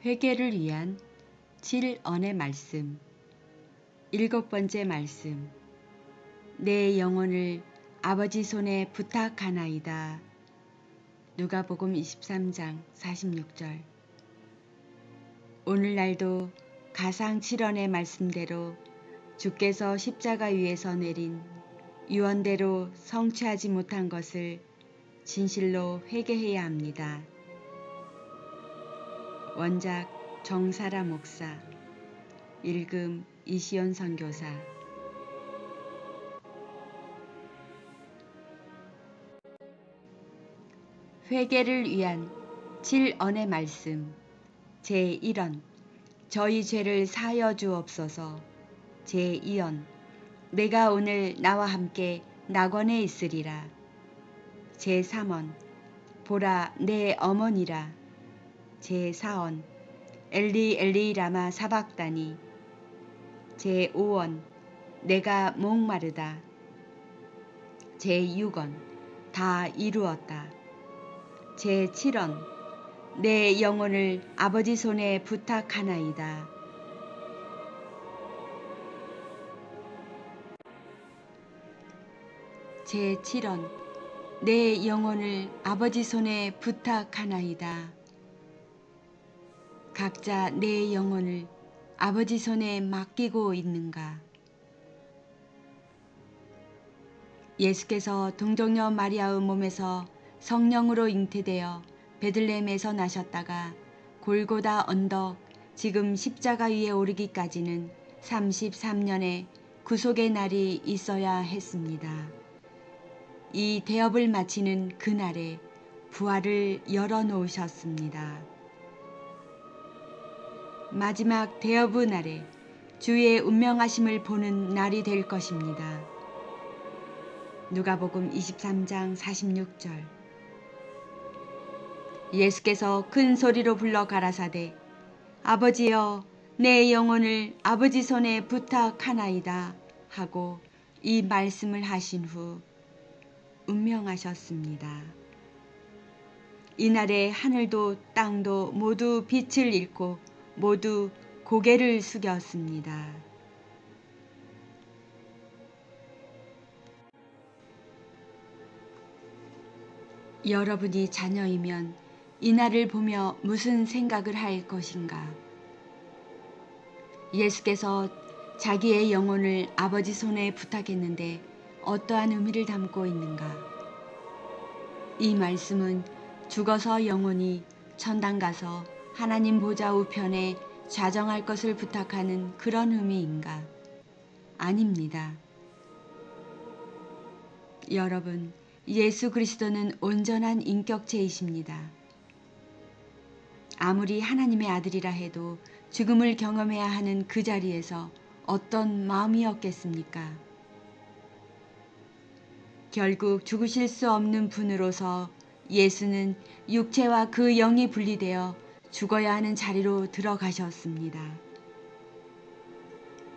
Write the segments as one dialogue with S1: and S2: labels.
S1: 회개를 위한 질언의 말씀. 7번째 말씀. 내 영혼을 아버지 손에 부탁하나이다. 누가복음 23장 46절. 오늘날도 가상 질언의 말씀대로 주께서 십자가 위에서 내린 유언대로 성취하지 못한 것을 진실로 회개해야 합니다. 원작 정사라 목사, 읽음 이시연 선교사. 회개를 위한 질언의 말씀. 제1원. 저희 죄를 사하여 주옵소서. 제2원. 내가 오늘 나와 함께 낙원에 있으리라. 제3원. 보라 내 어머니라. 제4원. 엘리 엘리 라마 사박다니. 제5원. 내가 목마르다. 제6원. 다 이루었다. 제7원. 내 영혼을 아버지 손에 부탁하나이다. 제7원. 내 영혼을 아버지 손에 부탁하나이다. 각자 내 영혼을 아버지 손에 맡기고 있는가? 예수께서 동정녀 마리아의 몸에서 성령으로 잉태되어 베들레헴에서 나셨다가 골고다 언덕, 지금 십자가 위에 오르기까지는 33년의 구속의 날이 있어야 했습니다. 이 대업을 마치는 그날에 부활을 열어놓으셨습니다. 마지막 대업의 날에 주의 운명하심을 보는 날이 될 것입니다. 누가복음 23장 46절. 예수께서 큰 소리로 불러 가라사대 아버지여 내 영혼을 아버지 손에 부탁하나이다 하고 이 말씀을 하신 후 운명하셨습니다. 이날에 하늘도 땅도 모두 빛을 잃고 모두 고개를 숙였습니다. 여러분이 자녀이면 이날을 보며 무슨 생각을 할 것인가? 예수께서 자기의 영혼을 아버지 손에 부탁했는데 어떠한 의미를 담고 있는가? 이 말씀은 죽어서 영혼이 천당 가서 하나님 보좌 우편에 좌정할 것을 부탁하는 그런 의미인가? 아닙니다. 여러분, 예수 그리스도는 온전한 인격체이십니다. 아무리 하나님의 아들이라 해도 죽음을 경험해야 하는 그 자리에서 어떤 마음이었겠습니까? 결국 죽으실 수 없는 분으로서 예수는 육체와 그 영이 분리되어 죽어야 하는 자리로 들어가셨습니다.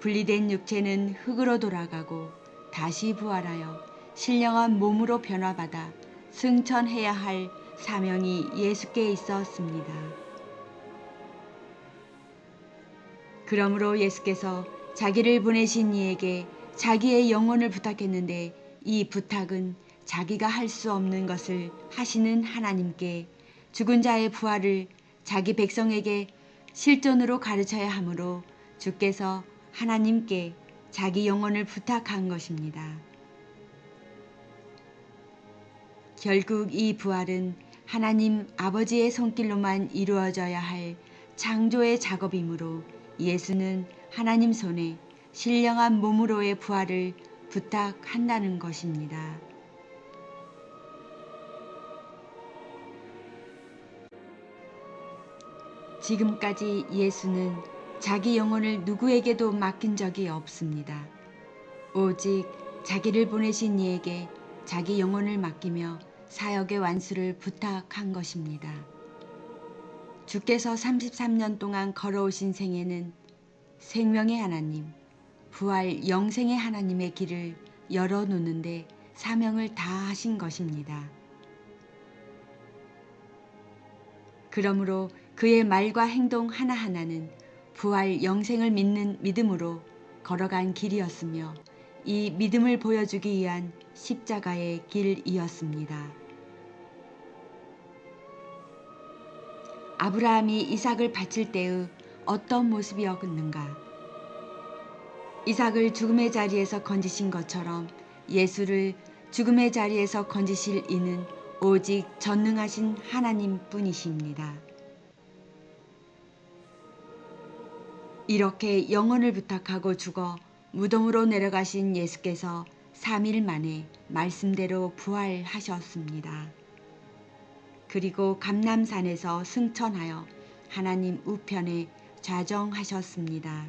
S1: 분리된 육체는 흙으로 돌아가고 다시 부활하여 신령한 몸으로 변화받아 승천해야 할 사명이 예수께 있었습니다. 그러므로 예수께서 자기를 보내신 이에게 자기의 영혼을 부탁했는데 이 부탁은 자기가 할 수 없는 것을 하시는 하나님께 죽은 자의 부활을 자기 백성에게 실존으로 가르쳐야 하므로 주께서 하나님께 자기 영혼을 부탁한 것입니다. 결국 이 부활은 하나님 아버지의 손길로만 이루어져야 할 창조의 작업이므로 예수는 하나님 손에 신령한 몸으로의 부활을 부탁한다는 것입니다. 지금까지 예수는 자기 영혼을 누구에게도 맡긴 적이 없습니다. 오직 자기를 보내신 이에게 자기 영혼을 맡기며 사역의 완수를 부탁한 것입니다. 주께서 33년 동안 걸어오신 생애는 생명의 하나님, 부활 영생의 하나님의 길을 열어놓는데 사명을 다하신 것입니다. 그러므로 그의 말과 행동 하나하나는 부활 영생을 믿는 믿음으로 걸어간 길이었으며 이 믿음을 보여주기 위한 십자가의 길이었습니다. 아브라함이 이삭을 바칠 때의 어떤 모습이었는가? 이삭을 죽음의 자리에서 건지신 것처럼 예수를 죽음의 자리에서 건지실 이는 오직 전능하신 하나님 뿐이십니다. 이렇게 영혼을 부탁하고 죽어 무덤으로 내려가신 예수께서 3일 만에 말씀대로 부활하셨습니다. 그리고 감람산에서 승천하여 하나님 우편에 좌정하셨습니다.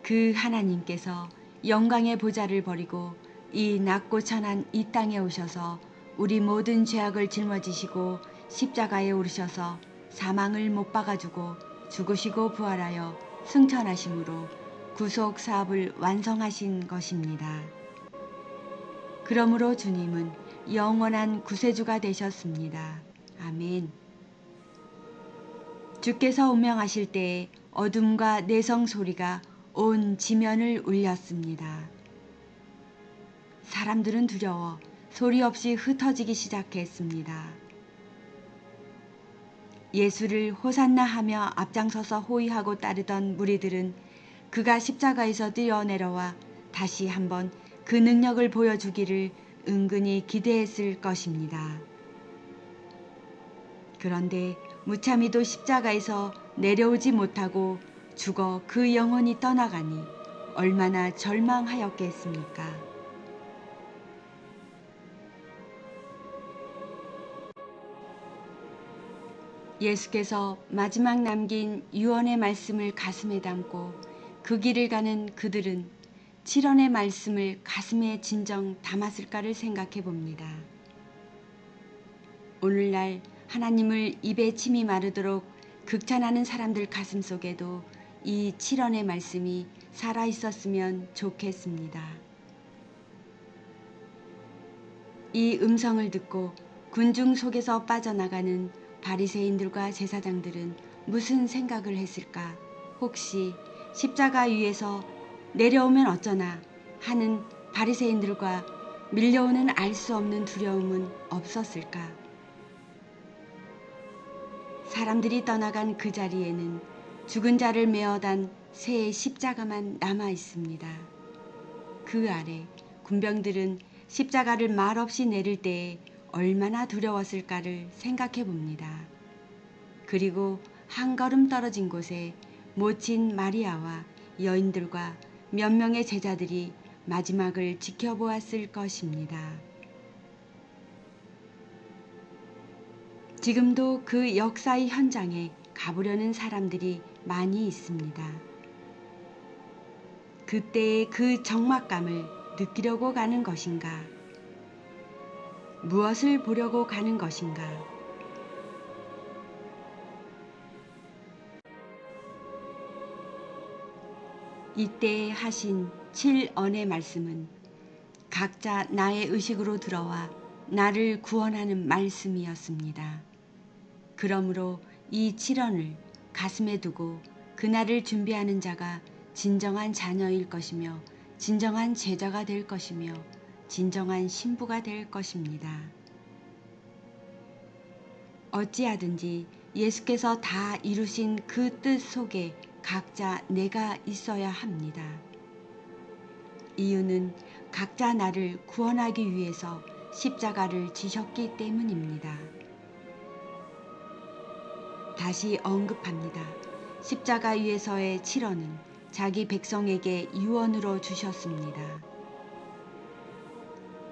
S1: 그 하나님께서 영광의 보좌를 버리고 이 낮고 천한 이 땅에 오셔서 우리 모든 죄악을 짊어지시고 십자가에 오르셔서 사망을 못 박아주고 죽으시고 부활하여 승천하심으로 구속 사업을 완성하신 것입니다. 그러므로 주님은 영원한 구세주가 되셨습니다. 아멘. 주께서 운명하실 때에 어둠과 내성 소리가 온 지면을 울렸습니다. 사람들은 두려워 소리 없이 흩어지기 시작했습니다. 예수를 호산나 하며 앞장서서 호위하고 따르던 무리들은 그가 십자가에서 뛰어내려와 다시 한번 그 능력을 보여주기를 은근히 기대했을 것입니다. 그런데 무참히도 십자가에서 내려오지 못하고 죽어 그 영혼이 떠나가니 얼마나 절망하였겠습니까? 예수께서 마지막 남긴 유언의 말씀을 가슴에 담고 그 길을 가는 그들은 7원의 말씀을 가슴에 진정 담았을까를 생각해 봅니다. 오늘날 하나님을 입에 침이 마르도록 극찬하는 사람들 가슴 속에도 이 7원의 말씀이 살아있었으면 좋겠습니다. 이 음성을 듣고 군중 속에서 빠져나가는 바리새인들과 제사장들은 무슨 생각을 했을까? 혹시 십자가 위에서 내려오면 어쩌나 하는 바리새인들과 밀려오는 알 수 없는 두려움은 없었을까? 사람들이 떠나간 그 자리에는 죽은 자를 메어단 새 십자가만 남아 있습니다. 그 아래 군병들은 십자가를 말없이 내릴 때에 얼마나 두려웠을까를 생각해 봅니다. 그리고 한 걸음 떨어진 곳에 모친 마리아와 여인들과 몇 명의 제자들이 마지막을 지켜보았을 것입니다. 지금도 그 역사의 현장에 가보려는 사람들이 많이 있습니다. 그때의 그 적막감을 느끼려고 가는 것인가? 무엇을 보려고 가는 것인가? 이때 하신 7언의 말씀은 각자 나의 의식으로 들어와 나를 구원하는 말씀이었습니다. 그러므로 이 7언을 가슴에 두고 그날을 준비하는 자가 진정한 자녀일 것이며 진정한 제자가 될 것이며 진정한 신부가 될 것입니다. 어찌하든지 예수께서 다 이루신 그 뜻 속에 각자 내가 있어야 합니다. 이유는 각자 나를 구원하기 위해서 십자가를 지셨기 때문입니다. 다시 언급합니다. 십자가 위에서의 7언은 자기 백성에게 유언으로 주셨습니다.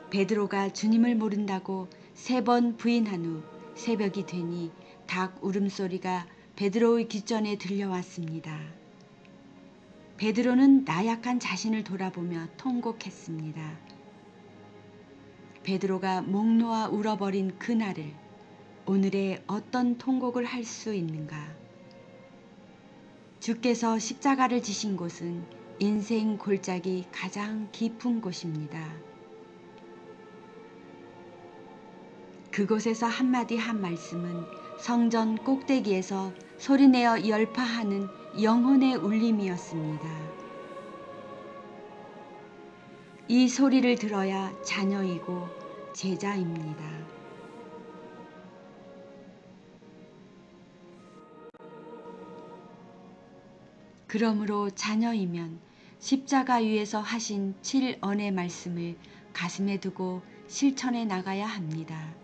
S1: 베드로가 주님을 모른다고 3번 부인한 후 새벽이 되니 닭 울음소리가 베드로의 귓전에 들려왔습니다. 베드로는 나약한 자신을 돌아보며 통곡했습니다. 베드로가 목 놓아 울어버린 그날을 오늘의 어떤 통곡을 할 수 있는가? 주께서 십자가를 지신 곳은 인생 골짜기 가장 깊은 곳입니다. 그곳에서 한마디 한 말씀은 성전 꼭대기에서 소리내어 열파하는 영혼의 울림이었습니다. 이 소리를 들어야 자녀이고 제자입니다. 그러므로 자녀이면 십자가 위에서 하신 7언의 말씀을 가슴에 두고 실천해 나가야 합니다.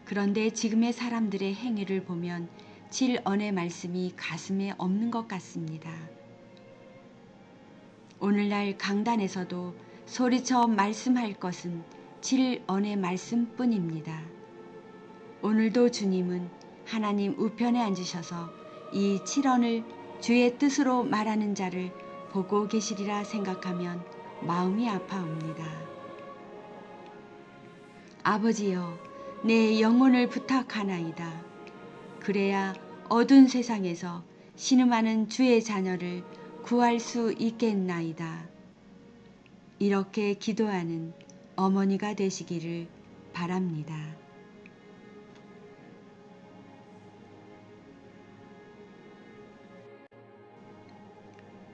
S1: 그런데 지금의 사람들의 행위를 보면 7언의 말씀이 가슴에 없는 것 같습니다. 오늘날 강단에서도 소리쳐 말씀할 것은 7언의 말씀뿐입니다. 오늘도 주님은 하나님 우편에 앉으셔서 이 7언을 주의 뜻으로 말하는 자를 보고 계시리라 생각하면 마음이 아파옵니다. 아버지여, 내 영혼을 부탁하나이다. 그래야 어두운 세상에서 신음하는 주의 자녀를 구할 수 있겠나이다. 이렇게 기도하는 어머니가 되시기를 바랍니다.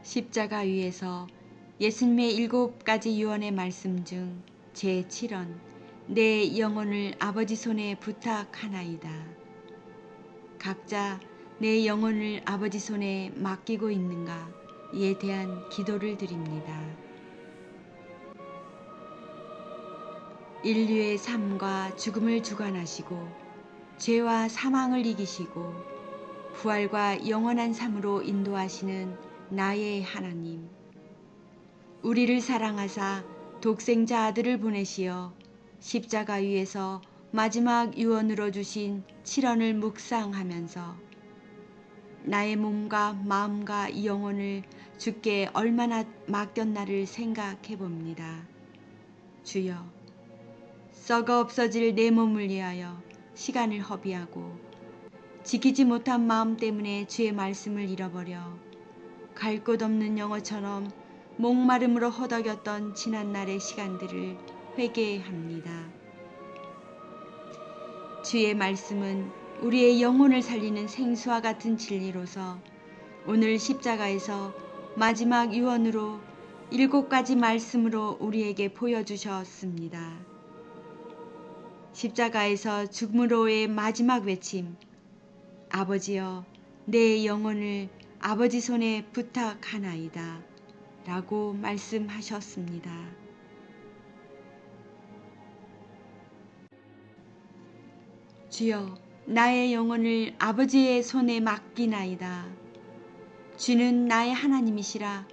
S1: 십자가 위에서 예수님의 7가지 유언의 말씀 중 제7언 내 영혼을 아버지 손에 부탁하나이다. 각자 내 영혼을 아버지 손에 맡기고 있는가 이에 대한 기도를 드립니다. 인류의 삶과 죽음을 주관하시고 죄와 사망을 이기시고 부활과 영원한 삶으로 인도하시는 나의 하나님, 우리를 사랑하사 독생자 아들을 보내시어 십자가 위에서 마지막 유언으로 주신 7언을 묵상하면서 나의 몸과 마음과 영혼을 주께 얼마나 맡겼나를 생각해 봅니다. 주여, 썩어 없어질 내 몸을 위하여 시간을 허비하고 지키지 못한 마음 때문에 주의 말씀을 잃어버려 갈 곳 없는 영어처럼 목마름으로 허덕였던 지난날의 시간들을 회개합니다. 주의 말씀은 우리의 영혼을 살리는 생수와 같은 진리로서 오늘 십자가에서 마지막 유언으로 7가지 말씀으로 우리에게 보여주셨습니다. 십자가에서 죽음으로의 마지막 외침, 아버지여, 내 영혼을 아버지 손에 부탁하나이다 라고 말씀하셨습니다. 주여, 나의 영혼을 아버지의 손에 맡기나이다. 주는 나의 하나님이시라.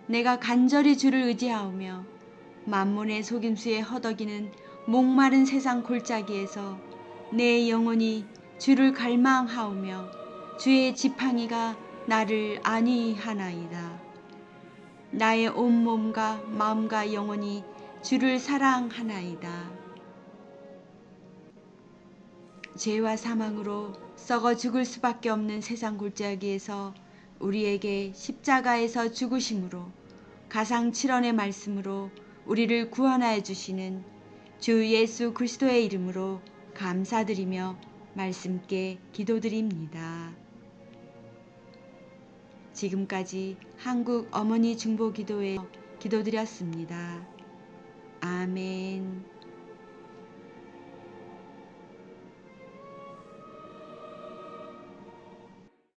S1: 내가 간절히 주를 의지하오며 만몬의 속임수에 허덕이는 목마른 세상 골짜기에서 내 영혼이 주를 갈망하오며 주의 지팡이가 나를 안위하나이다. 나의 온몸과 마음과 영혼이 주를 사랑하나이다. 죄와 사망으로 썩어 죽을 수밖에 없는 세상 골짜기에서 우리에게 십자가에서 죽으심으로 가상 7언의 말씀으로 우리를 구원하여 주시는 주 예수 그리스도의 이름으로 감사드리며 말씀께 기도드립니다. 지금까지 한국 어머니 중보기도에 기도드렸습니다. 아멘.